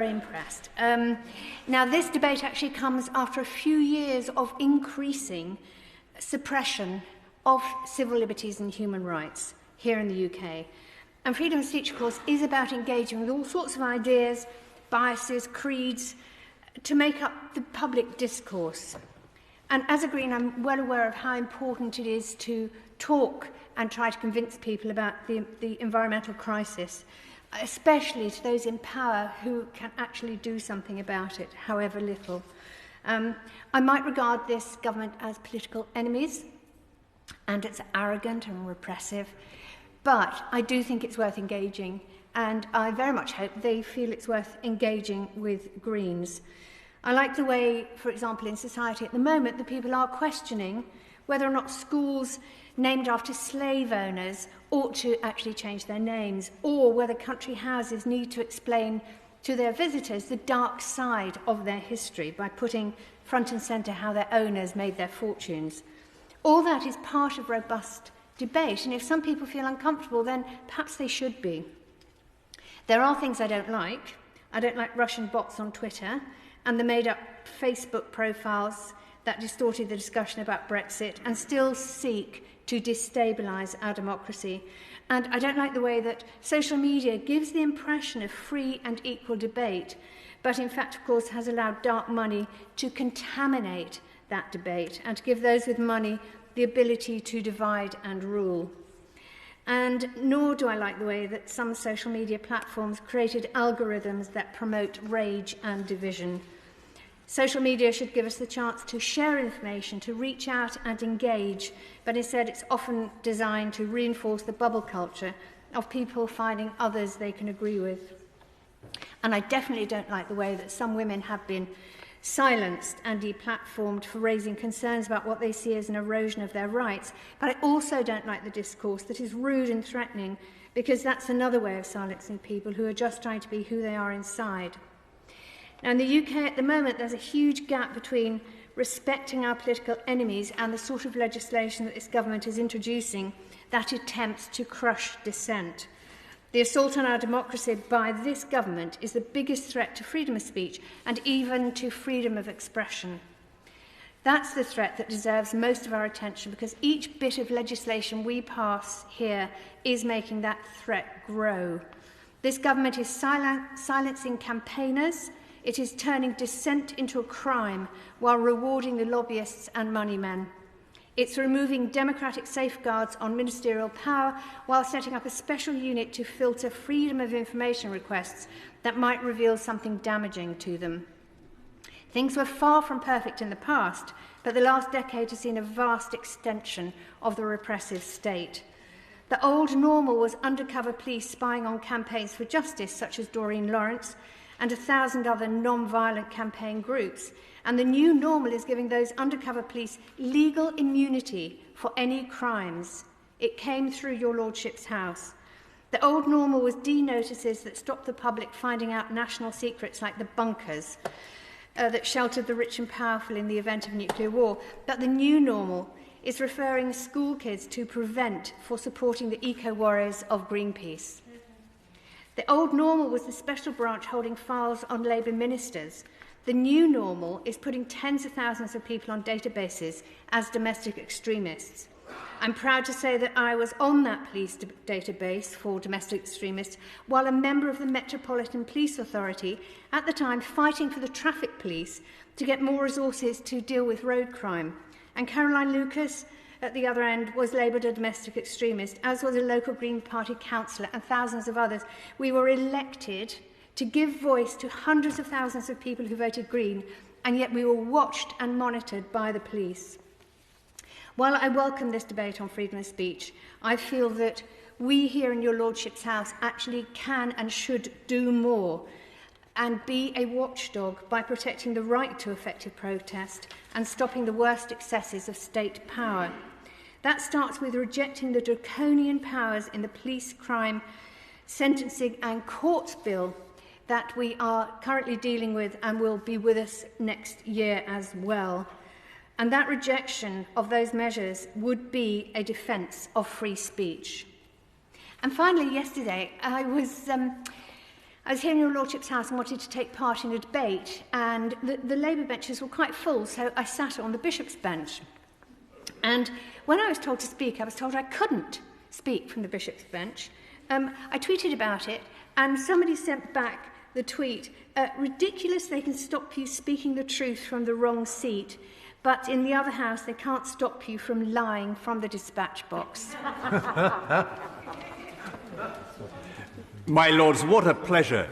Very impressed. Now, this debate actually comes after a few years of increasing suppression of civil liberties and human rights here in the UK. And freedom of speech, of course, is about engaging with all sorts of ideas, biases, creeds, to make up the public discourse. And as a Green, I'm well aware of how important it is to talk and try to convince people about the environmental crisis, especially to those in power who can actually do something about it, however little. I might regard this government as political enemies, and it's arrogant and repressive, but I do think it's worth engaging, and I very much hope they feel it's worth engaging with Greens. I like the way, for example, in society at the moment, that people are questioning whether or not schools named after slave owners ought to actually change their names, or whether country houses need to explain to their visitors the dark side of their history by putting front and centre how their owners made their fortunes. All that is part of robust debate, and if some people feel uncomfortable, then perhaps they should be. There are things I don't like. I don't like Russian bots on Twitter and the made-up Facebook profiles that distorted the discussion about Brexit and still seek to destabilise our democracy. And I don't like the way that social media gives the impression of free and equal debate, but in fact, of course, has allowed dark money to contaminate that debate and to give those with money the ability to divide and rule. And nor do I like the way that some social media platforms created algorithms that promote rage and division. Social media should give us the chance to share information, to reach out and engage, but instead it's often designed to reinforce the bubble culture of people finding others they can agree with. And I definitely don't like the way that some women have been silenced and deplatformed for raising concerns about what they see as an erosion of their rights. But I also don't like the discourse that is rude and threatening, because that's another way of silencing people who are just trying to be who they are inside. Now, in the UK at the moment, there's a huge gap between respecting our political enemies and the sort of legislation that this government is introducing that attempts to crush dissent. The assault on our democracy by this government is the biggest threat to freedom of speech and even to freedom of expression. That's the threat that deserves most of our attention, because each bit of legislation we pass here is making that threat grow. This government is silencing campaigners. It is turning dissent into a crime while rewarding the lobbyists and moneymen. It's removing democratic safeguards on ministerial power while setting up a special unit to filter freedom of information requests that might reveal something damaging to them. Things were far from perfect in the past, but the last decade has seen a vast extension of the repressive state. The old normal was undercover police spying on campaigns for justice, such as Doreen Lawrence, and 1,000 other non-violent campaign groups. And the new normal is giving those undercover police legal immunity for any crimes. It came through your lordship's house. The old normal was D-notices that stopped the public finding out national secrets like the bunkers that sheltered the rich and powerful in the event of nuclear war. But the new normal is referring school kids to Prevent for supporting the eco-warriors of Greenpeace. The old normal was the special branch holding files on Labour ministers. The new normal is putting tens of thousands of people on databases as domestic extremists. I'm proud to say that I was on that police database for domestic extremists while a member of the Metropolitan Police Authority, at the time fighting for the traffic police to get more resources to deal with road crime. And Caroline Lucas, at the other end, was labelled a domestic extremist, as was a local Green Party councillor and thousands of others. We were elected to give voice to hundreds of thousands of people who voted Green, and yet we were watched and monitored by the police. While I welcome this debate on freedom of speech, I feel that we here in your lordship's house actually can and should do more and be a watchdog by protecting the right to effective protest and stopping the worst excesses of state power. That starts with rejecting the draconian powers in the police, crime, sentencing and courts bill that we are currently dealing with and will be with us next year as well. And that rejection of those measures would be a defence of free speech. And finally, yesterday, I was here in your Lordship's house and wanted to take part in a debate, and the Labour benches were quite full, so I sat on the Bishop's bench. And when I was told to speak, I was told I couldn't speak from the Bishop's bench. I tweeted about it, and somebody sent back the tweet, ridiculous, they can stop you speaking the truth from the wrong seat, but in the other house they can't stop you from lying from the dispatch box. My Lords, what a pleasure